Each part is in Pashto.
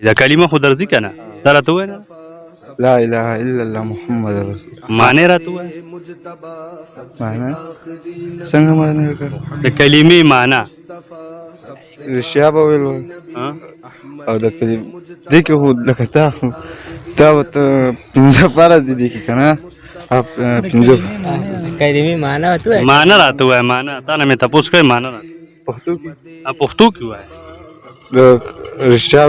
دا کلمه خو درځي کنه دا راته وای نه لا اله الا الله محمد رسول الله معنی راته وای معنی څنګه معنی وکړه د کلمې معنی رښتیا به ویل ها او د کلمې دې کې خو لکه تا پنځه فرض دي کې کنه پنځه کلمې معنی ورته معنی راته وای معنی تا نه مې تاسو کوي معنی راته پښتو کې پښتو کې وای د رښتیا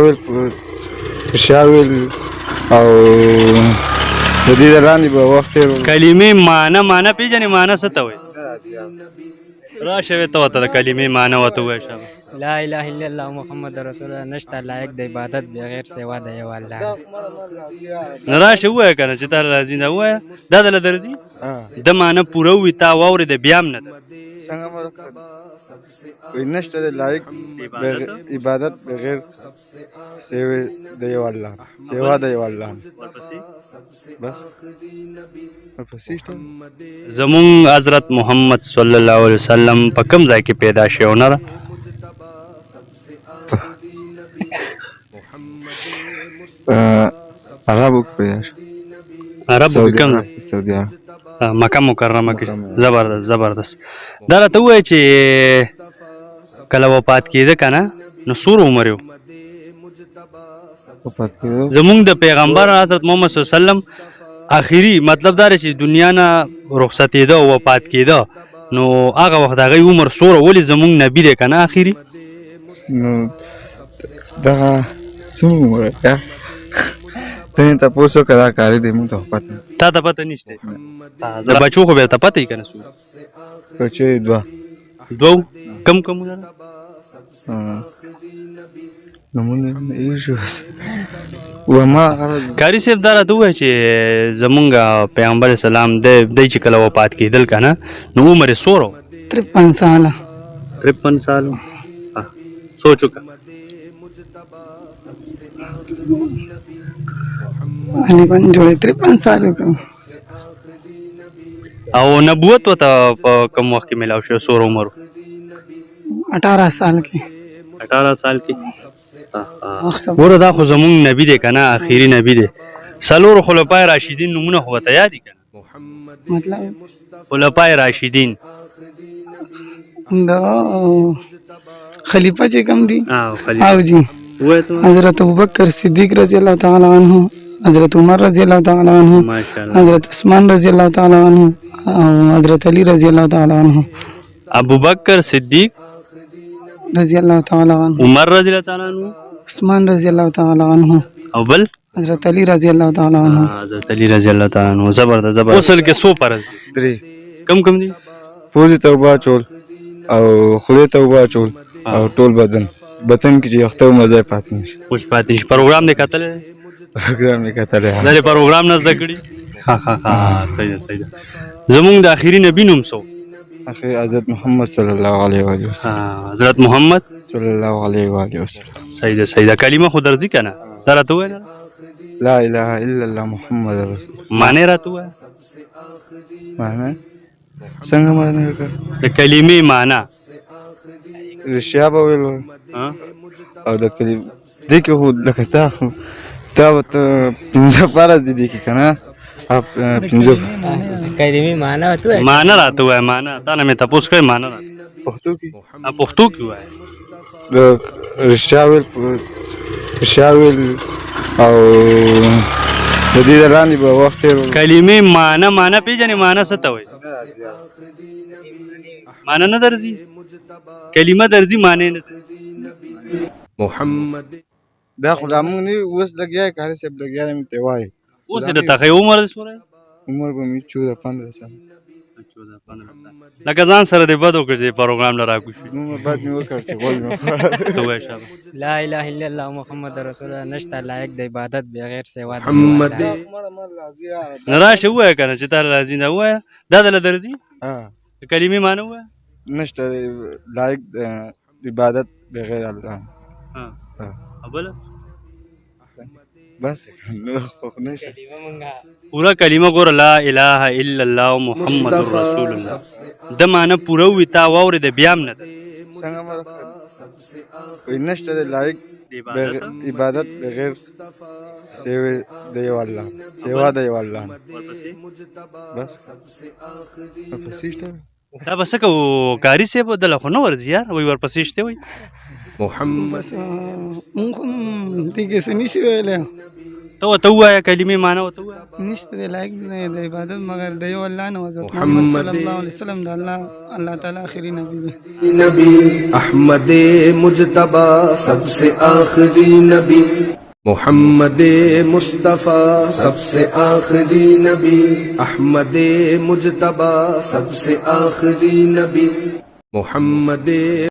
ویل او د دې لاندې به وخت تېر کلمې معنی پیژنې معنی څه ته وای راشه ته وته کلمې معنی وته وای شابه لا اله الا الله محمد رسول الله نشته لایق د عبادت بغیر سوا د یو الله نه راشه وای کنه چې تر راځي نه وای دا دل درځي د معنی پوره وي تا واورې د بیام نه څنګه مو نشته د لایق عبادت بغیر سوا د یو الله بس زمون حضرت محمد صلی الله علیه وسلم په کوم ځای کې پیدا شو نه عربو کې پیدا شو عربو کې کوم سعودي مکه مکرمه کې زبردست دا راته وای چې کله وفات کېده کنه نو سور عمر یو زمونږ د پیغمبر حضرت محمد صلی الله علیه وسلم اخیری مطلب دا چې دنیا نه رخصتېده او وفات کېده نو هغه وخت هغه عمر سور ولې زمونږ نبی دی کنه اخیری نو دا څومره عمر یا ته تاسو کدا کاری دې مونږ ته پته تا ته پته نشته زه بچو خو به ته پته یې کنه سو چې دو کم نه نمونه ایشو وما کاری صاحب دا راته وای چې زمونږ پیغمبر اسلام د چې کله وفات کېدل کنه نو عمر یې سور 53 ساله 53 سال سوچو کا अनि पनि जोडे 53 سال او نبوت وته په کوم وخت کې ملاو شو سور عمر 18 سال کې 18 سال کې وردا خو زمون نبی دی کنه اخیری نبی دی سلور خلفای راشدین نمونه هو ته یاد کنه مطلب خلفای راشدین دا خلیفہ چې کوم دي خلیفہ او جی حضرت ابوبکر صدیق رضی الله تعالی عنہ حضرت عمر رضی الله تعالی عنہ حضرت عثمان رضی الله تعالی عنہ او حضرت علی رضی الله تعالی عنہ ابوبکر صدیق رضی الله تعالی عنہ عمر رضی الله تعالی عنہ عثمان رضی الله تعالی عنہ او بل حضرت علی رضی الله تعالی عنہ حضرت علی رضی الله تعالی عنہ زبردست اصل کې سو پرز درې کم دي فوزي توبه چول او خله توبه چول او ټول بدن کې چې اختر مزه پاتې نشي خوش پاتې شي پروګرام دې کتل دا پروګرام نه زده کړی ها صحیح ده زمونږ د اخیری نبی نوم سو اخی حضرت محمد صلی الله علیه و آله وسلم حضرت محمد صلی الله علیه و آله وسلم صحیح ده کلمه خو درځي کنه دا راته وای لا اله الا الله محمد رسول الله معنی راته وای معنی څنګه معنی وکړه د کلمې معنی رښتیا به ویل او د کلمې دې کې خو لکه تا پنځه فرض دي کې کنه پنځه کلمې معنی ورته معنی راته وای معنی تا نه مې تاسو کوي معنی راته پښتو کې وای د رښتیا ویل او د دې لاندې به وخت تېر کلمې معنی پیژنې معنی څه ته وای معنی نه درځي کلمه درځي معنی نه محمد دا خو موږ نه اوس لګیا کاری صاحب لګیا مې ته وای اوس د تخې عمر سره عمر به مې 14-15 سال لکه ځان سره دې بد وکړې پروګرام لرا کوشش نو بعد مې وکړ چې ول ته وای شابه لا اله الا الله محمد رسول الله نشته لایق د عبادت بغیر سوا د محمد نه راشه وای کنه چې تر راځي نه وای دا دل درځي کلمې معنی وای نشته لایق عبادت بغیر الله ابل بس نو خو نشه پورا کلمه ګور لا اله الا الله محمد رسول الله د معنی پوره وي تا واورې د بیام نه څنګه مرکه نشته لایق عبادت بغیر سیوا دی والله بس ورپسې شته دا بس کو کاری سی په دله خو نه ورځي یار وای ورپسې شته وای بس مونږ هم دې کې څه نشي ویلی ته ورته ووایه کلمې معنا ورته ووایه نشته دی لایق دی د عبادت مگر د یو الله نه حضرت محمد صلی الله علیه وسلم د الله تعالی آخري نبی دی नबी अहमद मुजतबा सबसे आखिरी नबी मोहम्मद मुस्तफ़ा सबसे आखिरी नबी अहमद मुजतबा सबसे आखिरी नबी मोहम्मद